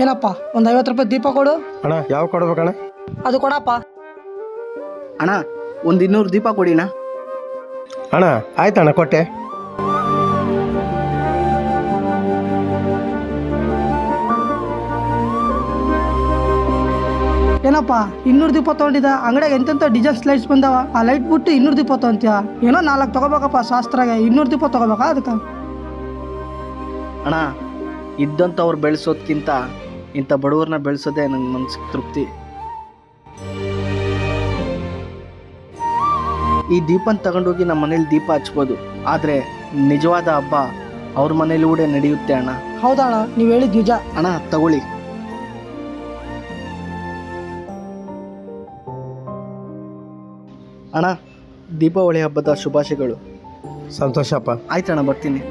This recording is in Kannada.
ಏನಪ್ಪ ಒಂದು 50 ರೂಪಾಯಿ ದೀಪ ಕೊಡು. ಅಣ್ಣ ಯಾವ ಕೊಡ್ಬೇಕಣ್ಣ? ಅದು ಕೊಡಪ್ಪ. ಅಣ್ಣ ಒಂದು 200 ದೀಪ ಕೊಡಿಣ್ಣ. ಅಣ್ಣ ಆಯ್ತಣ್ಣ ಕೊಟ್ಟೆ. ಏನಪ್ಪ 200 ದೀಪ ತೊಗೊಂಡಿದ್ದ ಅಂಗಡಿಯಾಗ ಎಂತೆಂಥ ಡಿಸೈನ್ಸ್ ಲೈಟ್ಸ್ ಬಂದಾವ. ಆ ಲೈಟ್ ಬಿಟ್ಟು 200 ದೀಪ ತೊಗೊಂತೀಯ? ಏನೋ 4 ತಗೋಬೇಕಪ್ಪ ಶಾಸ್ತ್ರಾಗೆ. 200 ದೀಪ ತಗೋಬೇಕಾ ಅದಕ್ಕೆ? ಅಣ್ಣ ಇದ್ದಂಥವ್ರು ಬೆಳೆಸೋದ್ಕಿಂತ ಇಂಥ ಬಡವ್ರನ್ನ ಬೆಳೆಸೋದೇ ನಂಗೆ ಮನ್ಸಿಗೆ ತೃಪ್ತಿ. ಈ ದೀಪನ ತಗೊಂಡೋಗಿ ನಮ್ಮ ಮನೇಲಿ ದೀಪ ಹಚ್ಬೋದು, ಆದರೆ ನಿಜವಾದ ಹಬ್ಬ ಅವ್ರ ಮನೇಲೂಡೆ ನಡೆಯುತ್ತೆ ಅಣ್ಣ. ಹೌದಾ ಅಣ್ಣ, ನೀವು ಹೇಳಿದ್ ನಿಜ. ಅಣ್ಣ ತಗೊಳ್ಳಿ. ಅಣ್ಣ ದೀಪಾವಳಿ ಹಬ್ಬದ ಶುಭಾಶಯಗಳು. ಸಂತೋಷಪ್ಪ. ಆಯ್ತಣ್ಣ ಬರ್ತೀನಿ.